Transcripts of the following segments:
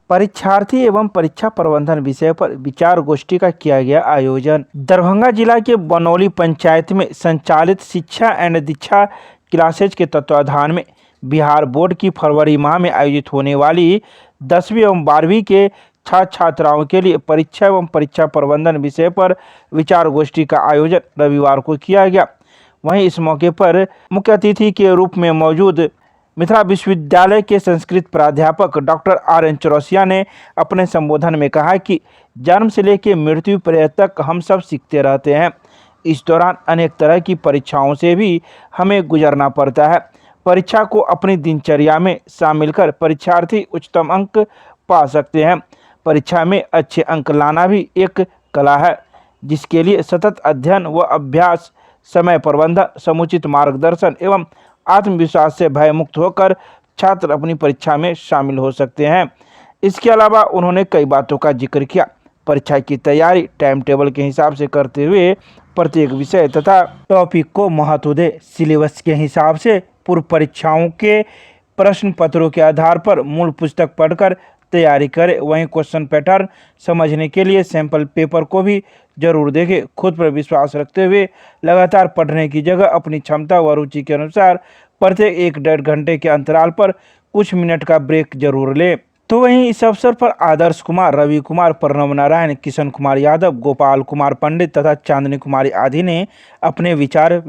परीक्षार्थी एवं परीक्षा प्रबंधन विषय पर विचार गोष्ठी का किया गया आयोजन। दरभंगा जिला के बनौली पंचायत में संचालित शिक्षा एंड दीक्षा क्लासेज के तत्वाधान में बिहार बोर्ड की फरवरी माह में आयोजित होने वाली 10वीं एवं 12वीं के छात्र छात्राओं के लिए परीक्षा एवं परीक्षा प्रबंधन विषय पर विचार गोष्ठी का आयोजन रविवार को किया गया। वहीं इस मौके पर मुख्य अतिथि के रूप में मौजूद मिथिला विश्वविद्यालय के संस्कृत प्राध्यापक डॉक्टर RN चौरसिया ने अपने संबोधन में कहा कि जन्म से लेकर मृत्यु पर्यंत तक हम सब सीखते रहते हैं। इस दौरान अनेक तरह की परीक्षाओं से भी हमें गुजरना पड़ता है। परीक्षा को अपनी दिनचर्या में शामिल कर परीक्षार्थी उच्चतम अंक पा सकते हैं। परीक्षा में अच्छे अंक लाना भी एक कला है, जिसके लिए सतत अध्ययन व अभ्यास, समय प्रबंधन, समुचित मार्गदर्शन एवं आत्मविश्वास से भयमुक्त होकर छात्र अपनी परीक्षा में शामिल हो सकते हैं। इसके अलावा उन्होंने कई बातों का जिक्र किया। परीक्षा की तैयारी टाइम टेबल के हिसाब से करते हुए प्रत्येक विषय तथा टॉपिक को महत्व दे। सिलेबस के हिसाब से पूर्व परीक्षाओं के प्रश्न पत्रों के आधार पर मूल पुस्तक पढ़कर तैयारी करें। वहीं क्वेश्चन पैटर्न समझने के लिए सैंपल पेपर को भी जरूर देखें। खुद पर विश्वास रखते हुए लगातार पढ़ने की जगह अपनी क्षमता व रुचि के अनुसार प्रत्येक 1-1.5 घंटे के अंतराल पर कुछ मिनट का ब्रेक जरूर लें। तो वहीं इस अवसर पर आदर्श कुमार, रवि कुमार, प्रणव नारायण, किशन कुमार यादव, गोपाल कुमार पंडित तथा चांदनी कुमारी आदि ने अपने विचार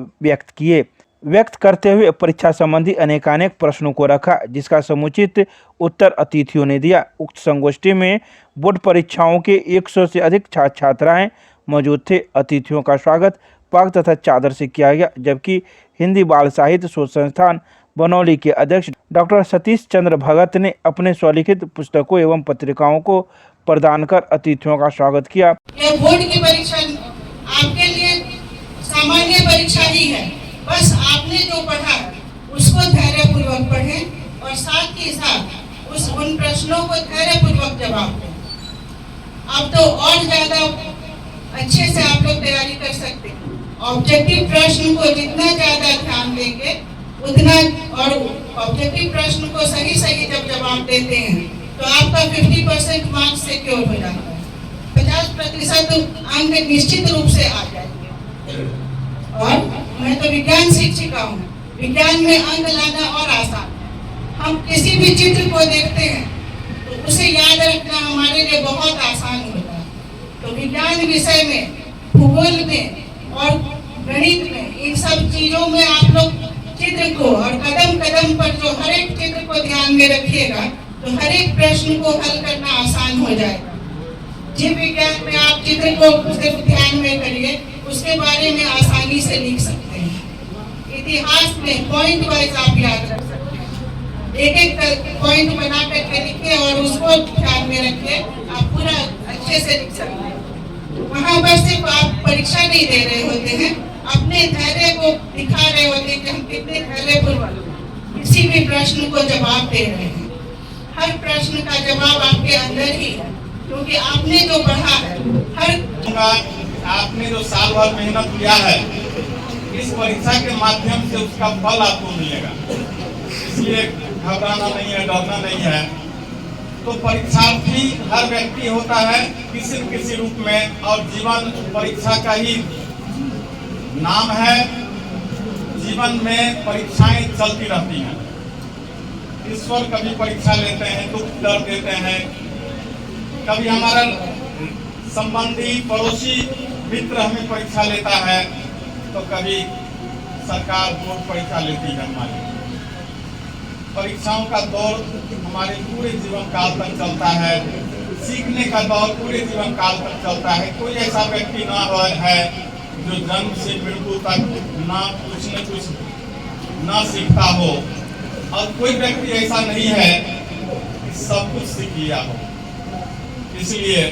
व्यक्त करते हुए परीक्षा संबंधी अनेकानेक प्रश्नों को रखा, जिसका समुचित उत्तर अतिथियों ने दिया। उक्त संगोष्ठी में बोर्ड परीक्षाओं के 100 से अधिक छात्र छात्राएं मौजूद थे। अतिथियों का स्वागत पाग तथा चादर से किया गया, जबकि हिंदी बाल साहित्य शोध संस्थान बनौली के अध्यक्ष डॉक्टर सतीश चंद्र भगत ने अपने स्वलिखित पुस्तकों एवं पत्रिकाओं को प्रदान कर अतिथियों का स्वागत किया। यह बोर्ड की परीक्षा आपके लिए सामान्य परीक्षा ही है। बस आपने जो पढ़ा उसको धैर्यपूर्वक पढ़ें और साथ ही साथ उन प्रश्नों को धैर्यपूर्वक जवाब दें। अब तो और ज्यादा अच्छे से आप लोग तैयारी कर सकते हैं। ऑब्जेक्टिव प्रश्न को जितना ज्यादा ध्यान देंगे उतना, और ऑब्जेक्टिव प्रश्न को सही जब जवाब देते हैं तो आपका 50% मार्क्स सिक्योर हो जाता है। 50% अंक निश्चित रूप से आ जाएंगे। और मैं तो विज्ञान शिक्षिका हूँ, विज्ञान में अंक लाना और आसान। हम किसी भी चित्र को देखते हैं तो उसे याद रखना हमारे लिए बहुत आसान होता है। तो विज्ञान विषय में, भूगोल में और गणित में, इन सब चीजों में आप लोग चित्र को और कदम कदम पर जो हर एक चित्र को ध्यान में रखिएगा तो हर एक प्रश्न को हल करना आसान हो जाएगा। जीव विज्ञान में आप चित्र को सिर्फ ध्यान में करिए, उसके बारे में आसानी से लिख सकते हैं। इतिहास में पॉइंट वाइज आप याद रख सकते हैं। एक पॉइंट बना करके लिखिए और उसको ध्यान में रखिए, आप पूरा अच्छे से लिख सकते हैं। वहाँ पर सिर्फ आप परीक्षा नहीं दे रहे होते हैं, अपने धैर्य को दिखा रहे होते हैं कि हम कितने धैर्यपूर्वक किसी भी प्रश्न को जवाब दे रहे हैं। हर प्रश्न का जवाब आपके अंदर ही है, क्योंकि आपने जो पढ़ा है, आपने जो साल भर मेहनत किया है, इस परीक्षा के माध्यम से उसका फल आपको मिलेगा। इसलिए घबराना नहीं है, डरना नहीं है। तो परीक्षार्थी हर व्यक्ति होता है किसी न किसी रूप में, और जीवन परीक्षा का ही नाम है। जीवन में परीक्षाएं चलती रहती हैं। ईश्वर कभी परीक्षा लेते हैं, दुख दर्द देते हैं। कभी हमारा संबंधी, पड़ोसी, मित्र हमें परीक्षा लेता है, तो कभी सरकार बोर्ड परीक्षा लेती है हमारी। परीक्षाओं का दौर हमारे पूरे जीवन काल तक चलता है। सीखने का दौर पूरे जीवन काल तक चलता है। कोई ऐसा व्यक्ति ना है जो जन्म से मृत्यु तक ना कुछ न कुछ ना सीखता हो, और कोई व्यक्ति ऐसा नहीं है कि सब कुछ सीख लिया हो। इसलिए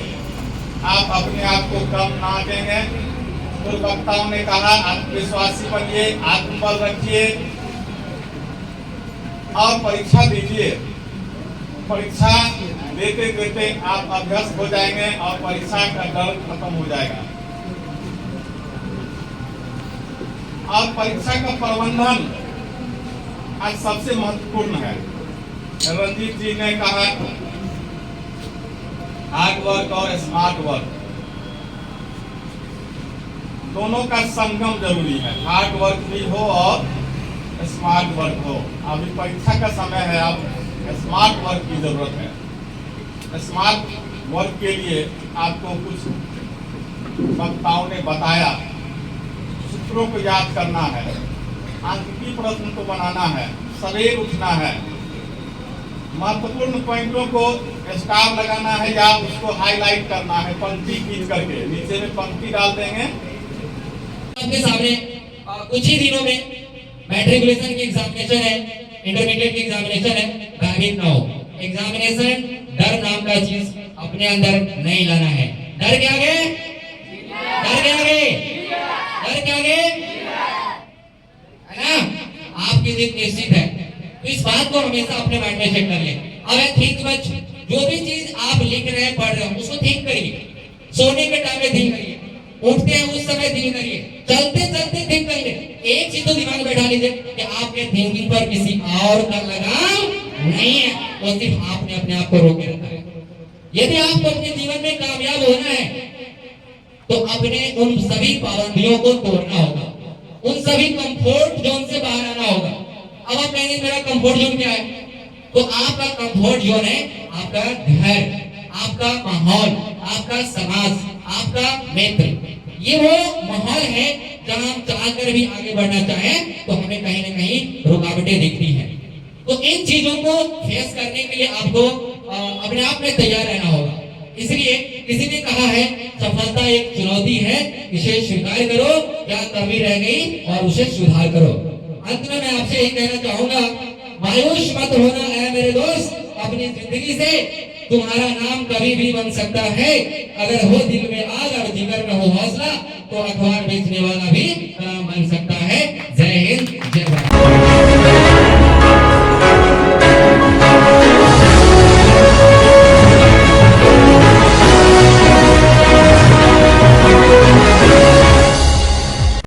आप अपने आप को कम ना देंगे। कुछ वक्ताओं ने कहा आत्मविश्वासी बनिए, आत्मबल रखिए और परीक्षा दीजिए। परीक्षा देते देते आप अभ्यस्त हो जाएंगे और परीक्षा का डर खत्म हो जाएगा। और परीक्षा का प्रबंधन आज सबसे महत्वपूर्ण है। रंजीत जी ने कहा हार्ड वर्क और स्मार्ट वर्क दोनों का संगम जरूरी है। हार्ड वर्क भी हो और स्मार्ट वर्क हो। अभी परीक्षा का समय है, अब स्मार्ट वर्क की जरूरत है। स्मार्ट वर्क के लिए आपको कुछ वक्ताओं ने बताया, सूत्रों को याद करना है, आंतरिक प्रश्न को बनाना है, सवेर उठना है, महत्वपूर्ण पॉइंटों को स्टार लगाना है या उसको हाईलाइट करना है पंक्ति खींच करके, नीचे में पंक्ति डाल देंगे। आपके सामने कुछ ही दिनों में मैट्रिकुलेशन की एग्जामिनेशन है, इंटरमीडिएट की एग्जामिनेशन है। भयभीत ना हो, एग्जामिनेशन डर नाम का चीज अपने अंदर नहीं लाना है। डर के आगे, डर के आगे, डर के आगे, है ना? आपकी जीत निश्चित है, तो इस बात को हमेशा अपने माइंड में सेट कर ले। अब थिंक मच, जो भी चीज आप लिख रहे हैं, पढ़ रहे हैं, उसको थिंक करिए। सोने के टाइम में थिंक करिए, उठते हैं उस समय थिंक करिए, चलते चलते थिंक करिए। एक चीज तो दिमाग में बैठा लीजिए कि आपके थिंकिंग पर किसी और का लगाव नहीं है, वो सिर्फ आपने अपने आप को रोके रखा है। यदि आपको अपने जीवन में कामयाब होना है तो अपने उन सभी पाबंदियों को तोड़ना होगा, उन सभी कंफर्ट जोन से बाहर आना होगा। अब आप कहेंगे मेरा कंफर्ट जोन क्या है? तो आपका कंफर्ट जोन है आपका घर, आपका माहौल, आपका समाज, आपका मित्र। ये वो माहौल है जहां हम चाहकर भी आगे बढ़ना चाहें तो हमें कहीं ना कहीं रुकावटें दिखती हैं। तो इन चीजों को फेस करने के लिए आपको अपने आप में तैयार रहना होगा। इसलिए किसी ने कहा है सफलता एक चुनौती है, इसे स्वीकार करो या कमी रह गई और उसे सुधार करो। अंत में मैं आपसे यही कहना चाहूंगा, मायूस मत होना है मेरे दोस्त, अपनी जिंदगी से तुम्हारा नाम कभी भी बन सकता है। अगर हो दिल में आग और जिगर में हो हौसला तो अखबार बेचने वाला भी नाम बन सकता है।